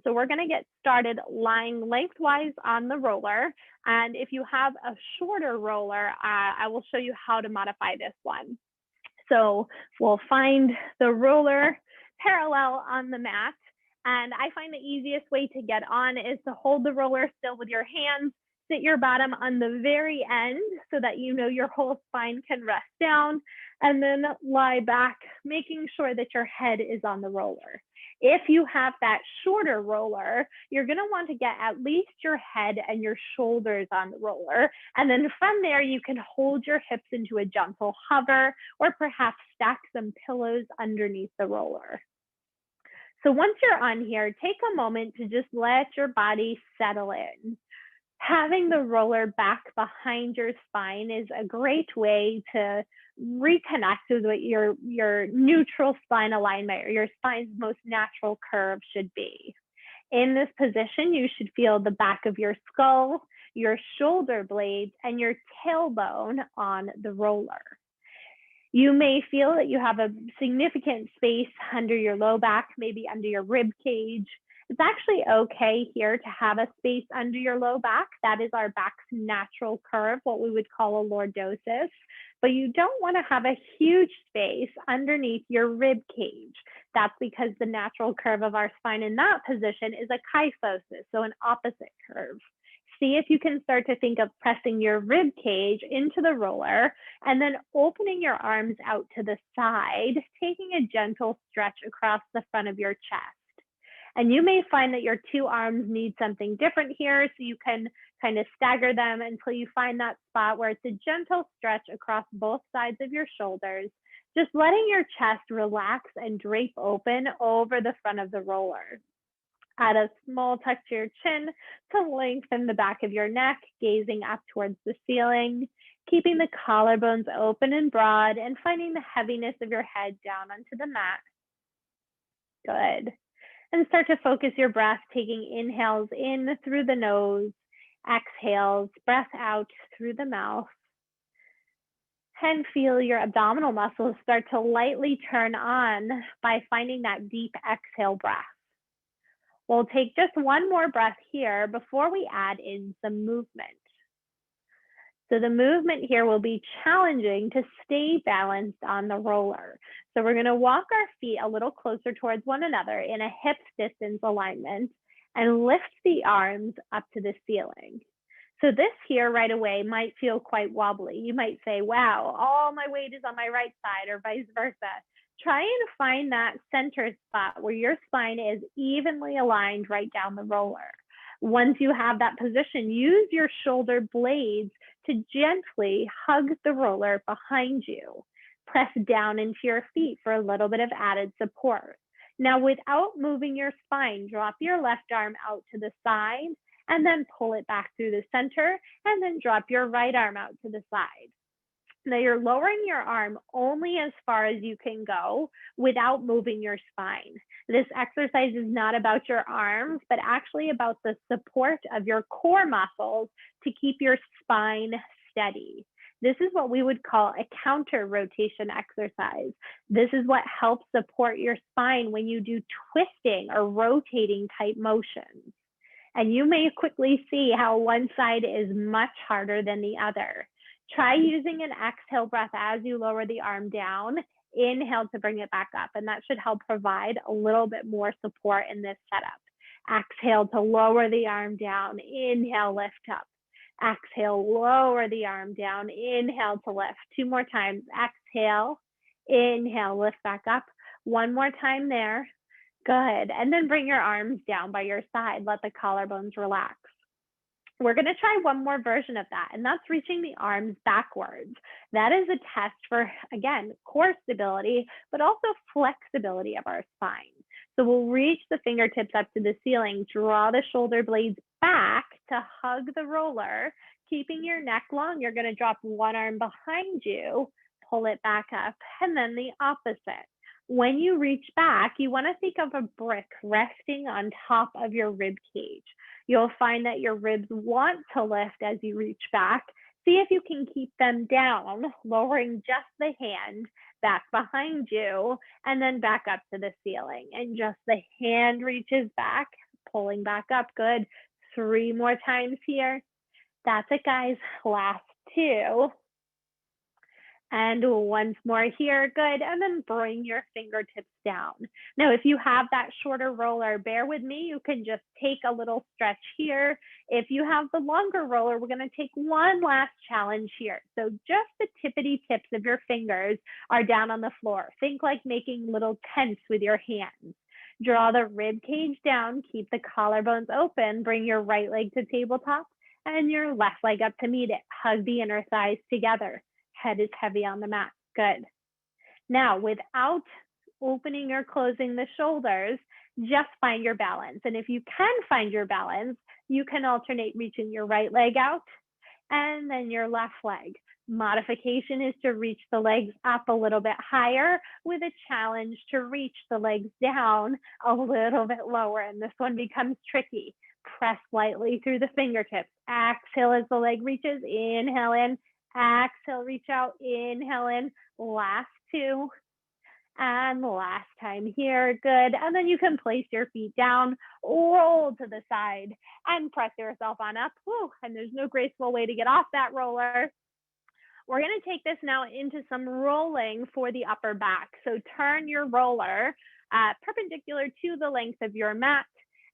So we're gonna get started lying lengthwise on the roller. And if you have a shorter roller, I will show you how to modify this one. So we'll find the roller parallel on the mat. And I find the easiest way to get on is to hold the roller still with your hands, sit your bottom on the very end so that you know your whole spine can rest down, and then lie back, making sure that your head is on the roller. If you have that shorter roller, you're gonna want to get at least your head and your shoulders on the roller. And then from there, you can hold your hips into a gentle hover or perhaps stack some pillows underneath the roller. So once you're on here, take a moment to just let your body settle in. Having the roller back behind your spine is a great way to reconnect with what your neutral spine alignment or your spine's most natural curve should be. In this position, you should feel the back of your skull, your shoulder blades, and your tailbone on the roller. You may feel that you have a significant space under your low back, maybe under your rib cage. It's actually okay here to have a space under your low back. That is our back's natural curve, what we would call a lordosis. But you don't want to have a huge space underneath your rib cage. That's because the natural curve of our spine in that position is a kyphosis, so an opposite curve. See if you can start to think of pressing your rib cage into the roller and then opening your arms out to the side, taking a gentle stretch across the front of your chest. And you may find that your two arms need something different here, so you can kind of stagger them until you find that spot where it's a gentle stretch across both sides of your shoulders, just letting your chest relax and drape open over the front of the roller. Add a small tuck to your chin to lengthen the back of your neck, gazing up towards the ceiling, keeping the collarbones open and broad, and finding the heaviness of your head down onto the mat. Good. And start to focus your breath, taking inhales in through the nose, exhales, breath out through the mouth. And feel your abdominal muscles start to lightly turn on by finding that deep exhale breath. We'll take just one more breath here before we add in some movement. So the movement here will be challenging to stay balanced on the roller. So we're going to walk our feet a little closer towards one another in a hip distance alignment and lift the arms up to the ceiling. So this here right away might feel quite wobbly. You might say, wow, all my weight is on my right side, or vice versa. Try and find that center spot where your spine is evenly aligned right down the roller. Once you have that position, use your shoulder blades to gently hug the roller behind you. Press down into your feet for a little bit of added support. Now, without moving your spine, drop your left arm out to the side and then pull it back through the center, and then drop your right arm out to the side. Now you're lowering your arm only as far as you can go without moving your spine. This exercise is not about your arms, but actually about the support of your core muscles to keep your spine steady. This is what we would call a counter rotation exercise. This is what helps support your spine when you do twisting or rotating type motions. And you may quickly see how one side is much harder than the other. Try using an exhale breath as you lower the arm down. Inhale to bring it back up, and that should help provide a little bit more support in this setup. Exhale to lower the arm down. Inhale, lift up. Exhale, lower the arm down. Inhale to lift. Two more times. Exhale, inhale, lift back up. One more time there. Good. And then bring your arms down by your side. Let the collarbones relax. We're going to try one more version of that, and that's reaching the arms backwards. That is a test for, again, core stability, but also flexibility of our spine. So we'll reach the fingertips up to the ceiling, draw the shoulder blades back to hug the roller, keeping your neck long. You're going to drop one arm behind you, pull it back up, and then the opposite. When you reach back, you want to think of a brick resting on top of your rib cage. You'll find that your ribs want to lift as you reach back. See if you can keep them down, lowering just the hand back behind you and then back up to the ceiling. And just the hand reaches back, pulling back up. Good. 3 more times here. That's it, guys. Last 2. And once more here, good. And then bring your fingertips down. Now, if you have that shorter roller, bear with me. You can just take a little stretch here. If you have the longer roller, we're going to take one last challenge here. So just the tippity tips of your fingers are down on the floor. Think like making little tents with your hands. Draw the rib cage down, keep the collarbones open, bring your right leg to tabletop and your left leg up to meet it. Hug the inner thighs together. Head is heavy on the mat. Good. Now, without opening or closing the shoulders, just find your balance. And if you can find your balance, you can alternate reaching your right leg out and then your left leg. Modification is to reach the legs up a little bit higher with a challenge to reach the legs down a little bit lower. And this one becomes tricky. Press lightly through the fingertips. Exhale as the leg reaches. Inhale in. Exhale, reach out. Inhale in. Last 2. And last time here. Good. And then you can place your feet down, roll to the side, and press yourself on up. Whew, and there's no graceful way to get off that roller. We're going to take this now into some rolling for the upper back. So turn your roller perpendicular to the length of your mat,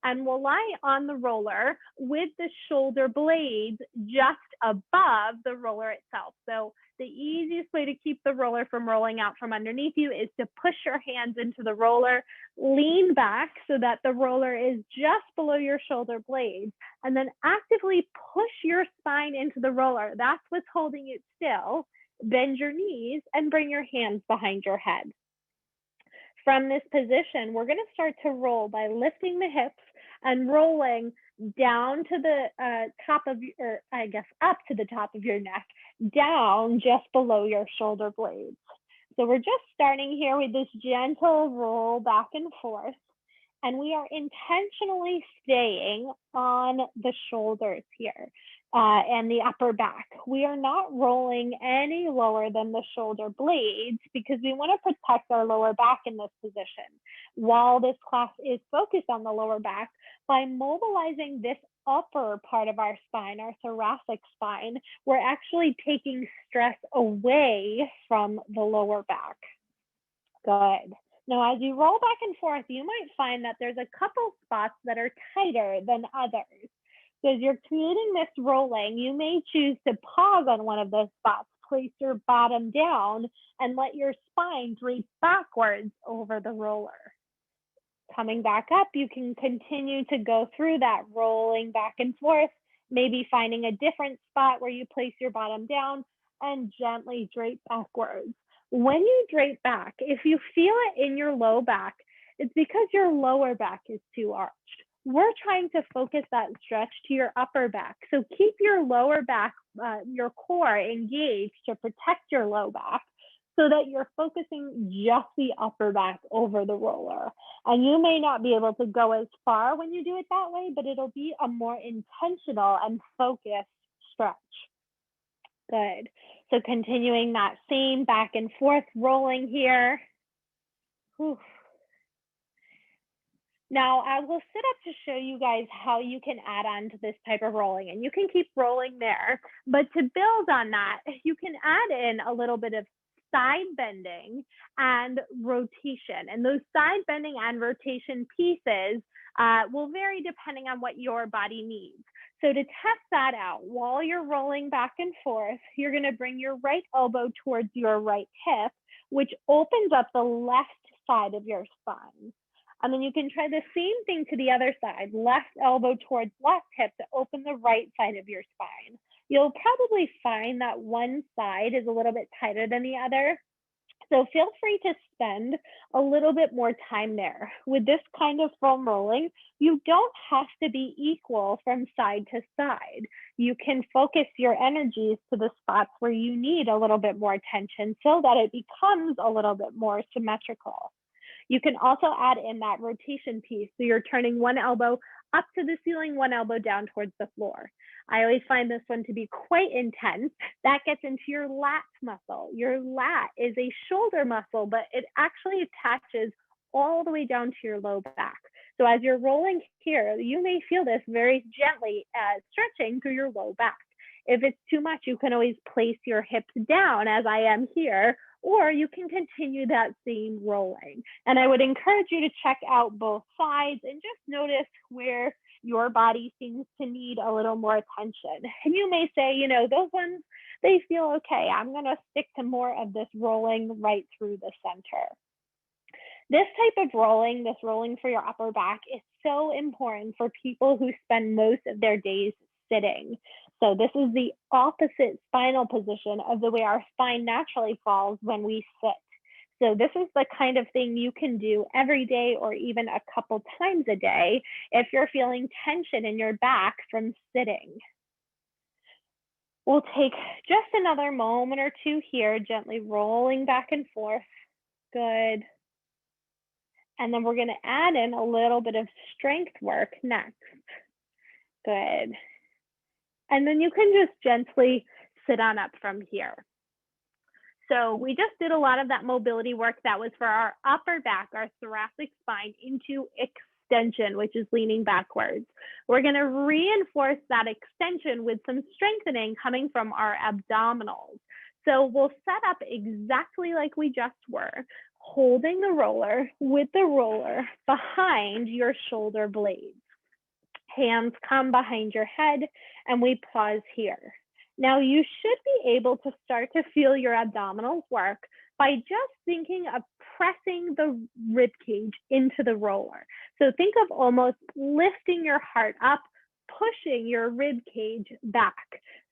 and we'll lie on the roller with the shoulder blades just above the roller itself. So the easiest way to keep the roller from rolling out from underneath you is to push your hands into the roller, lean back so that the roller is just below your shoulder blades, and then actively push your spine into the roller. That's what's holding it still. Bend your knees and bring your hands behind your head. From this position, we're going to start to roll by lifting the hips and rolling down to the top of your, I guess up to the top of your neck, down just below your shoulder blades. So we're just starting here with this gentle roll back and forth, and we are intentionally staying on the shoulders here and the upper back. We are not rolling any lower than the shoulder blades because we want to protect our lower back in this position. While this class is focused on the lower back, by mobilizing this upper part of our spine, our thoracic spine, we're actually taking stress away from the lower back. Good. Now, as you roll back and forth, you might find that there's a couple spots that are tighter than others. So as you're creating this rolling, you may choose to pause on one of those spots, place your bottom down, and let your spine drape backwards over the roller. Coming back up, you can continue to go through that rolling back and forth, maybe finding a different spot where you place your bottom down and gently drape backwards. When you drape back, if you feel it in your low back, it's because your lower back is too arched. We're trying to focus that stretch to your upper back. So keep your lower back, your core engaged to protect your low back so that you're focusing just the upper back over the roller. And you may not be able to go as far when you do it that way, but it'll be a more intentional and focused stretch. Good. So continuing that same back and forth rolling here. Whew. Now I will sit up to show you guys how you can add on to this type of rolling, and you can keep rolling there, but to build on that, you can add in a little bit of side bending and rotation. And those side bending and rotation pieces will vary depending on what your body needs. So to test that out, while you're rolling back and forth, you're going to bring your right elbow towards your right hip, which opens up the left side of your spine. And then you can try the same thing to the other side, left elbow towards left hip to open the right side of your spine. You'll probably find that one side is a little bit tighter than the other. So feel free to spend a little bit more time there. With this kind of foam rolling, you don't have to be equal from side to side. You can focus your energies to the spots where you need a little bit more tension so that it becomes a little bit more symmetrical. You can also add in that rotation piece. So you're turning one elbow up to the ceiling, one elbow down towards the floor. I always find this one to be quite intense. That gets into your lat muscle. Your lat is a shoulder muscle, but it actually attaches all the way down to your low back. So as you're rolling here, you may feel this very gently stretching through your low back. If it's too much, you can always place your hips down as I am here, or you can continue that same rolling. And I would encourage you to check out both sides and just notice where your body seems to need a little more attention. And you may say, you know, those ones, they feel okay. I'm going to stick to more of this rolling right through the center. This type of rolling, this rolling for your upper back, is so important for people who spend most of their days sitting. So this is the opposite spinal position of the way our spine naturally falls when we sit. So this is the kind of thing you can do every day or even a couple times a day if you're feeling tension in your back from sitting. We'll take just another moment or two here, gently rolling back and forth. Good. And then we're going to add in a little bit of strength work next. Good. And then you can just gently sit on up from here. So we just did a lot of that mobility work that was for our upper back, our thoracic spine, into extension, which is leaning backwards. We're going to reinforce that extension with some strengthening coming from our abdominals. So we'll set up exactly like we just were, holding the roller with the roller behind your shoulder blades. Hands come behind your head and we pause here. Now you should be able to start to feel your abdominals work by just thinking of pressing the rib cage into the roller. So think of almost lifting your heart up, pushing your rib cage back.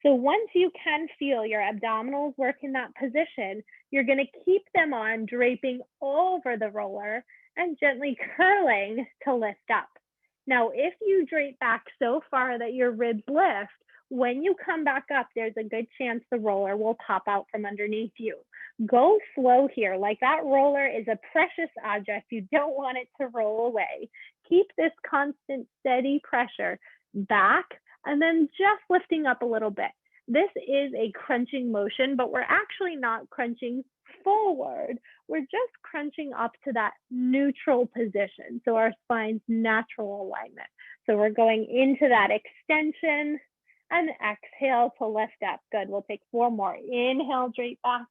So once you can feel your abdominals work in that position, you're going to keep them on, draping over the roller and gently curling to lift up. Now, if you drape back so far that your ribs lift, when you come back up, there's a good chance the roller will pop out from underneath you. Go slow here. Like that roller is a precious object. You don't want it to roll away. Keep this constant, steady pressure back and then just lifting up a little bit. This is a crunching motion, but we're actually not crunching forward. We're just crunching up to that neutral position. So our spine's natural alignment. So we're going into that extension and exhale to lift up. Good. We'll take 4 more. Inhale, drape back.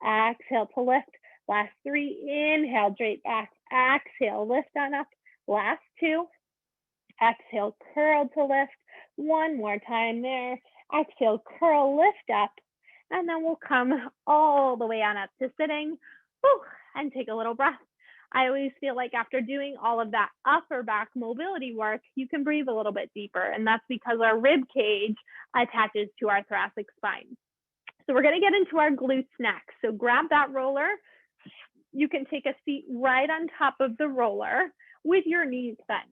Exhale to lift. Last 3. Inhale, drape back. Exhale, lift on up. Last 2. Exhale, curl to lift. 1 more time there. Exhale, curl, lift up. And then we'll come all the way on up to sitting. Whew, and take a little breath. I always feel like after doing all of that upper back mobility work, you can breathe a little bit deeper. And that's because our rib cage attaches to our thoracic spine. So we're going to get into our glutes next. So grab that roller. You can take a seat right on top of the roller with your knees bent.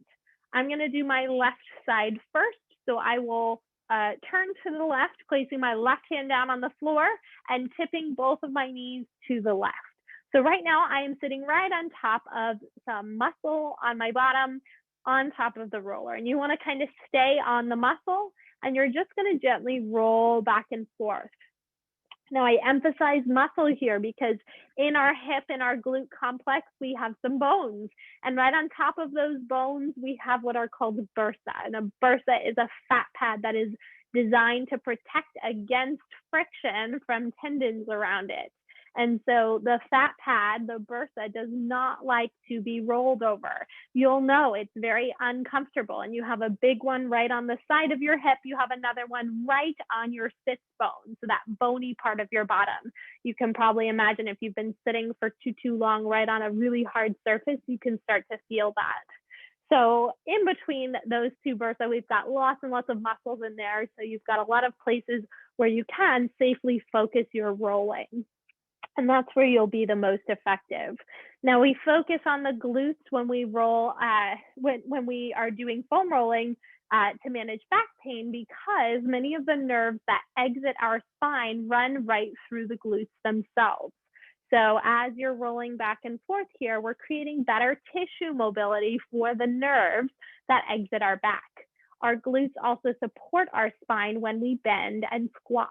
I'm going to do my left side first. So I will turn to the left, placing my left hand down on the floor and tipping both of my knees to the left. So right now I am sitting right on top of some muscle on my bottom, on top of the roller. And you want to kind of stay on the muscle and you're just going to gently roll back and forth. Now I emphasize muscle here because in our hip and our glute complex, we have some bones. And right on top of those bones, we have what are called bursa. And a bursa is a fat pad that is designed to protect against friction from tendons around it. And so the fat pad, the bursa, does not like to be rolled over. You'll know it's very uncomfortable. And you have a big one right on the side of your hip. You have another one right on your sits bone, so that bony part of your bottom. You can probably imagine if you've been sitting for too long right on a really hard surface, you can start to feel that. So in between those two bursa, we've got lots and lots of muscles in there. So you've got a lot of places where you can safely focus your rolling. And that's where you'll be the most effective. Now we focus on the glutes when we roll, when we are doing foam rolling to manage back pain, because many of the nerves that exit our spine run right through the glutes themselves. So as you're rolling back and forth here, we're creating better tissue mobility for the nerves that exit our back. Our glutes also support our spine when we bend and squat.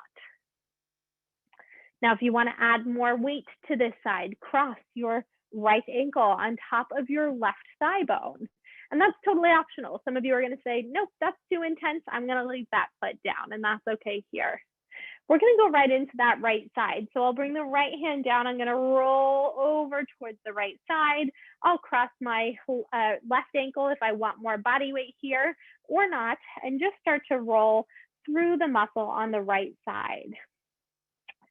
Now, if you want to add more weight to this side, cross your right ankle on top of your left thigh bone. And that's totally optional. Some of you are going to say, nope, that's too intense. I'm going to leave that foot down, and that's okay here. We're going to go right into that right side. So I'll bring the right hand down. I'm going to roll over towards the right side. I'll cross my left ankle if I want more body weight here or not, and just start to roll through the muscle on the right side.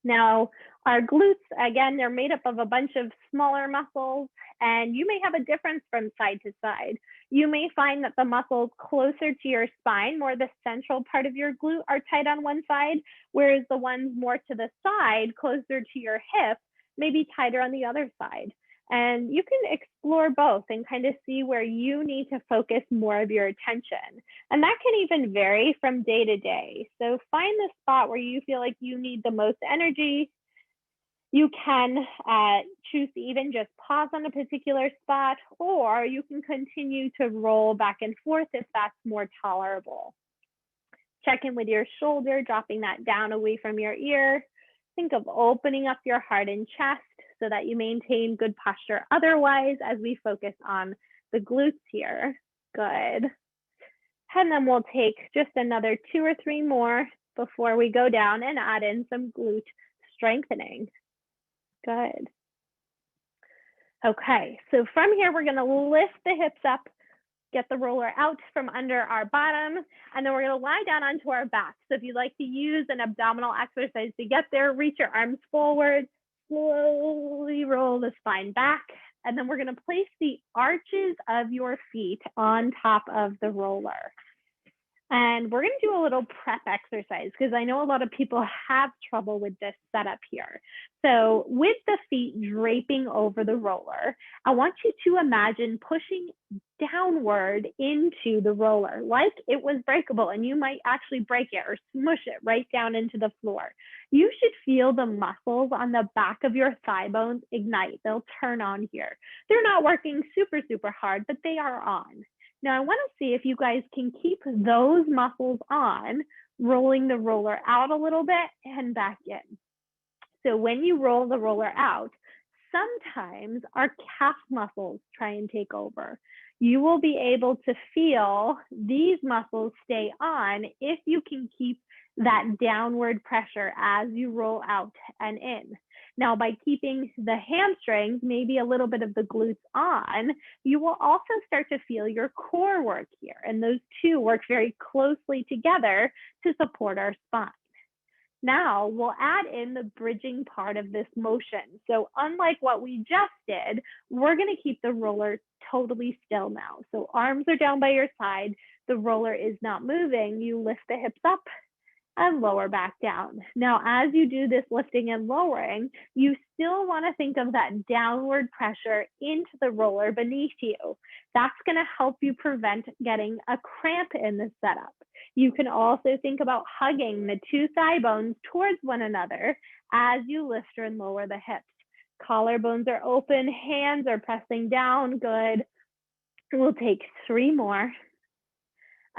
Now, our glutes, again, they're made up of a bunch of smaller muscles, and you may have a difference from side to side. You may find that the muscles closer to your spine, more the central part of your glute, are tight on one side, whereas the ones more to the side, closer to your hip, may be tighter on the other side. And you can explore both and kind of see where you need to focus more of your attention. And that can even vary from day to day. So find the spot where you feel like you need the most energy. You can choose to even just pause on a particular spot, or you can continue to roll back and forth if that's more tolerable. Check in with your shoulder, dropping that down away from your ear. Think of opening up your heart and chest so that you maintain good posture otherwise as we focus on the glutes here. Good. And then we'll take just another 2 or 3 more before we go down and add in some glute strengthening. Good. Okay, so from here, we're going to lift the hips up, get the roller out from under our bottom, and then we're going to lie down onto our back. So if you'd like to use an abdominal exercise to get there, reach your arms forward, slowly roll the spine back, and then we're going to place the arches of your feet on top of the roller. And we're going to do a little prep exercise because I know a lot of people have trouble with this setup here. So with the feet draping over the roller, I want you to imagine pushing downward into the roller like it was breakable, and you might actually break it or smush it right down into the floor. You should feel the muscles on the back of your thigh bones ignite. They'll turn on here. They're not working super, super hard, but they are on. Now I want to see if you guys can keep those muscles on, rolling the roller out a little bit and back in. So when you roll the roller out, sometimes our calf muscles try and take over. You will be able to feel these muscles stay on if you can keep that downward pressure as you roll out and in. Now, by keeping the hamstrings, maybe a little bit of the glutes on, you will also start to feel your core work here. And those two work very closely together to support our spine. Now we'll add in the bridging part of this motion. So unlike what we just did, we're going to keep the roller totally still now. So arms are down by your side. The roller is not moving. You lift the hips up and lower back down. Now, as you do this lifting and lowering, you still want to think of that downward pressure into the roller beneath you. That's going to help you prevent getting a cramp in the setup. You can also think about hugging the 2 thigh bones towards one another as you lift and lower the hips. Collarbones are open, hands are pressing down. Good. We'll take 3 more.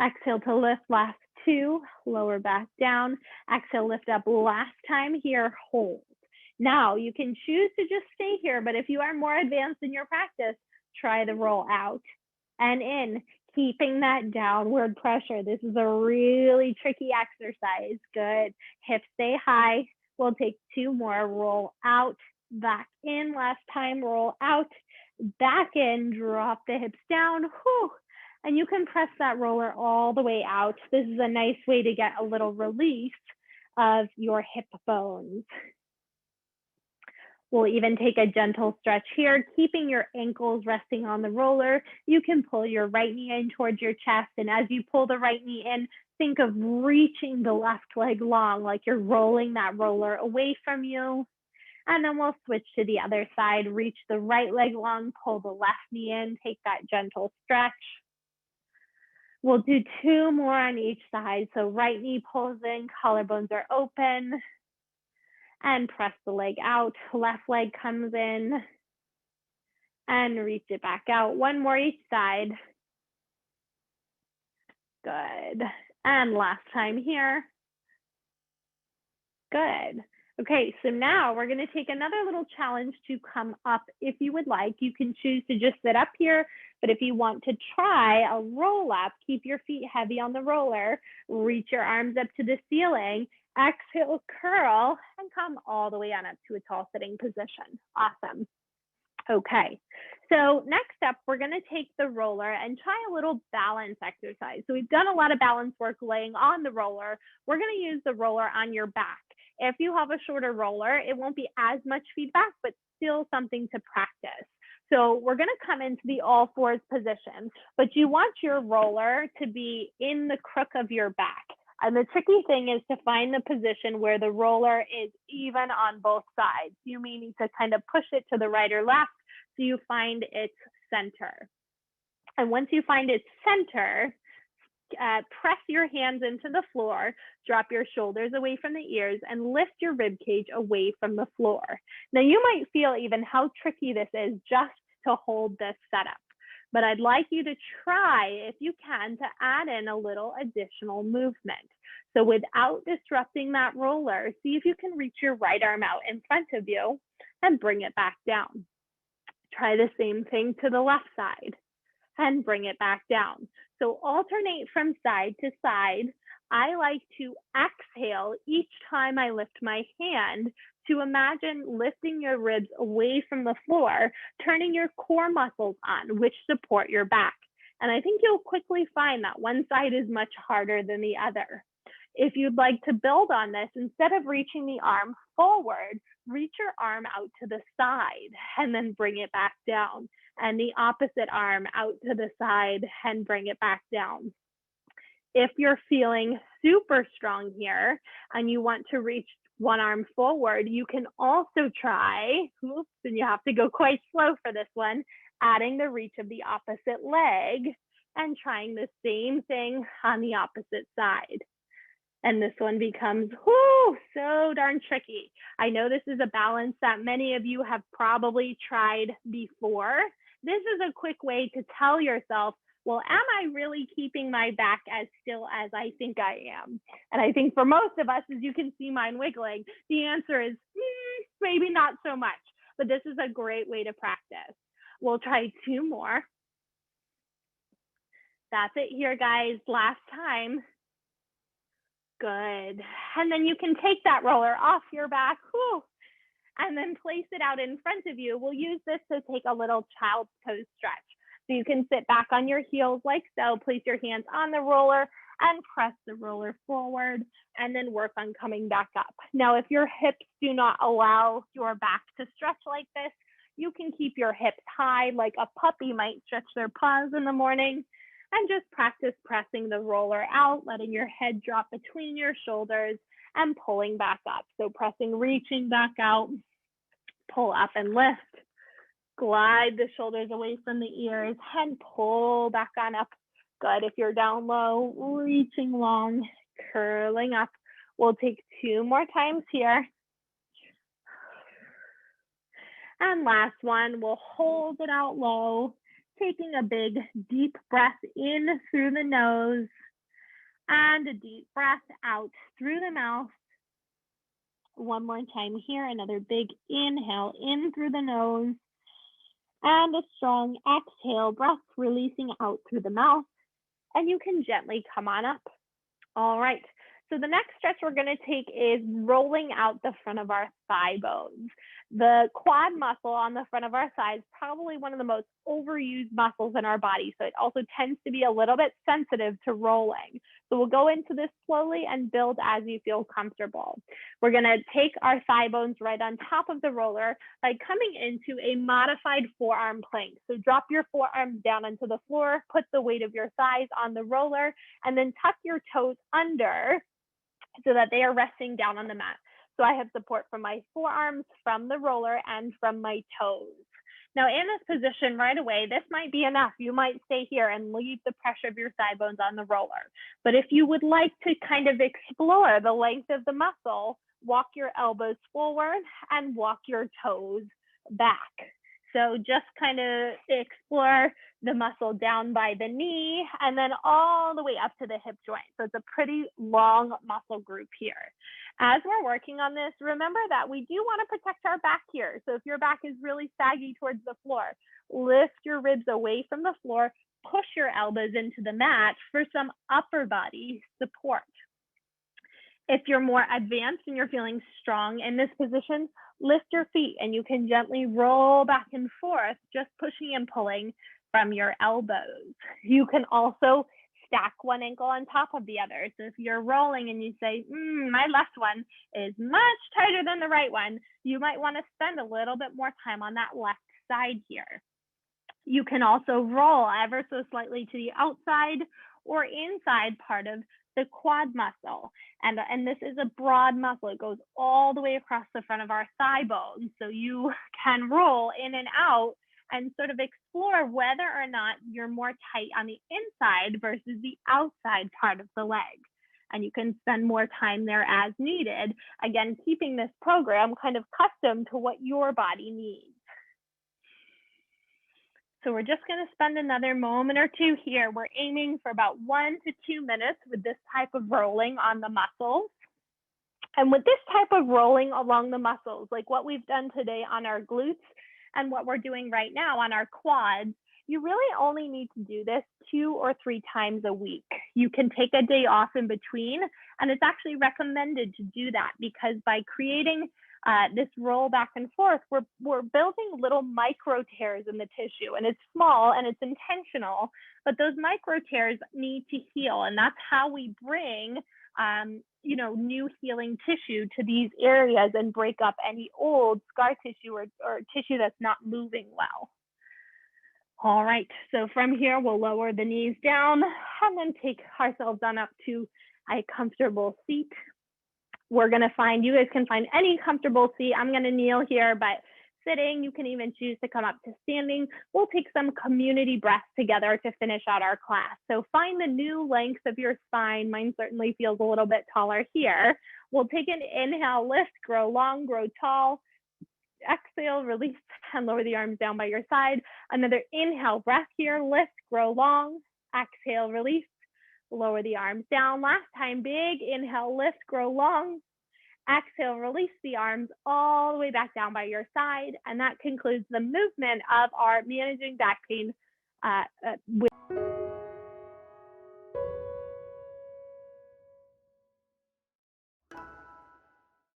Exhale to lift, last 2, lower back down. Exhale, lift up last time here, hold. Now you can choose to just stay here, but if you are more advanced in your practice, try the roll out and in, keeping that downward pressure. This is a really tricky exercise. Good. Hips stay high. We'll take 2 more, roll out, back in, last time, roll out, back in, drop the hips down. Whew. And you can press that roller all the way out. This is a nice way to get a little release of your hip bones. We'll even take a gentle stretch here, keeping your ankles resting on the roller. You can pull your right knee in towards your chest. And as you pull the right knee in, think of reaching the left leg long, like you're rolling that roller away from you. And then we'll switch to the other side, reach the right leg long, pull the left knee in, take that gentle stretch. We'll do 2 more on each side. So right knee pulls in, collarbones are open, and press the leg out. Left leg comes in and reach it back out. 1 more each side. Good. And last time here. Good. Okay, so now we're going to take another little challenge to come up. If you would like, you can choose to just sit up here, But if you want to try a roll up, keep your feet heavy on the roller, reach your arms up to the ceiling, exhale, curl, and come all the way on up to a tall sitting position. Awesome. Okay, so next up, we're gonna take the roller and try a little balance exercise. So we've done a lot of balance work laying on the roller. We're gonna use the roller on your back. If you have a shorter roller, it won't be as much feedback, but still something to practice. So we're gonna come into the all fours position, but you want your roller to be in the crook of your back. And the tricky thing is to find the position where the roller is even on both sides. You may need to kind of push it to the right or left so you find its center. And once you find its center, press your hands into the floor, drop your shoulders away from the ears, and lift your rib cage away from the floor. Now you might feel even how tricky this is just to hold this setup. But I'd like you to try, if you can, to add in a little additional movement. So without disrupting that roller, see if you can reach your right arm out in front of you and bring it back down. Try the same thing to the left side and bring it back down. So alternate from side to side. I like to exhale each time I lift my hand to imagine lifting your ribs away from the floor, turning your core muscles on, which support your back. And I think you'll quickly find that one side is much harder than the other. If you'd like to build on this, instead of reaching the arm forward, reach your arm out to the side and then bring it back down. And the opposite arm out to the side and bring it back down. If you're feeling super strong here and you want to reach one arm forward, you can also try, oops, and you have to go quite slow for this one, adding the reach of the opposite leg and trying the same thing on the opposite side. And this one becomes, whoo, so darn tricky. I know this is a balance that many of you have probably tried before. This is a quick way to tell yourself, well, am I really keeping my back as still as I think I am? And I think for most of us, as you can see mine wiggling, the answer is maybe not so much, but this is a great way to practice. We'll try two more. That's it here, guys, last time. Good. And then you can take that roller off your back, whew, and then place it out in front of you. We'll use this to take a little child's pose stretch. So you can sit back on your heels like so, place your hands on the roller and press the roller forward and then work on coming back up. Now, if your hips do not allow your back to stretch like this, you can keep your hips high like a puppy might stretch their paws in the morning, and just practice pressing the roller out, letting your head drop between your shoulders and pulling back up. So pressing, reaching back out, pull up and lift. Glide the shoulders away from the ears and pull back on up. Good. If you're down low, reaching long, curling up. We'll take two more times here. And last one, we'll hold it out low, taking a big deep breath in through the nose and a deep breath out through the mouth. One more time here, another big inhale in through the nose. And a strong exhale, breath releasing out through the mouth. And you can gently come on up. All right, so the next stretch we're gonna take is rolling out the front of our thigh bones. The quad muscle on the front of our thigh is probably one of the most overused muscles in our body. So it also tends to be a little bit sensitive to rolling. So we'll go into this slowly and build as you feel comfortable. We're gonna take our thigh bones right on top of the roller by coming into a modified forearm plank. So drop your forearms down onto the floor, put the weight of your thighs on the roller, and then tuck your toes under so that they are resting down on the mat. So I have support from my forearms, from the roller, and from my toes. Now in this position right away, this might be enough. You might stay here and leave the pressure of your thigh bones on the roller. But if you would like to kind of explore the length of the muscle, walk your elbows forward and walk your toes back. So just kind of explore the muscle down by the knee and then all the way up to the hip joint. So it's a pretty long muscle group here. As we're working on this, remember that we do want to protect our back here. So if your back is really saggy towards the floor, lift your ribs away from the floor, push your elbows into the mat for some upper body support. If you're more advanced and you're feeling strong in this position, lift your feet and you can gently roll back and forth, just pushing and pulling from your elbows. You can also stack one ankle on top of the other. So if you're rolling and you say, my left one is much tighter than the right one, you might want to spend a little bit more time on that left side here. You can also roll ever so slightly to the outside or inside part of the quad muscle. And this is a broad muscle. It goes all the way across the front of our thigh bone. So you can roll in and out and sort of explore whether or not you're more tight on the inside versus the outside part of the leg. And you can spend more time there as needed. Again, keeping this program kind of custom to what your body needs. So we're just going to spend another moment or two here. We're aiming for about 1 to 2 minutes with this type of rolling on the muscles. And with this type of rolling along the muscles, like what we've done today on our glutes and what we're doing right now on our quads, you really only need to do this 2 or 3 times a week. You can take a day off in between, and it's actually recommended to do that because by creating this roll back and forth, we're building little micro tears in the tissue, and it's small and it's intentional, but those micro tears need to heal, and that's how we bring new healing tissue to these areas and break up any old scar tissue or tissue that's not moving well. All right, so from here, we'll lower the knees down and then take ourselves on up to a comfortable seat. We're gonna you guys can find any comfortable seat. I'm gonna kneel here, but sitting, you can even choose to come up to standing. We'll take some community breaths together to finish out our class. So find the new length of your spine. Mine certainly feels a little bit taller here. We'll take an inhale, lift, grow long, grow tall. Exhale, release, and lower the arms down by your side. Another inhale, breath here, lift, grow long. Exhale, release, lower the arms down. Last time, big inhale, lift, grow long. Exhale, release the arms all the way back down by your side. And that concludes the movement of our managing back pain.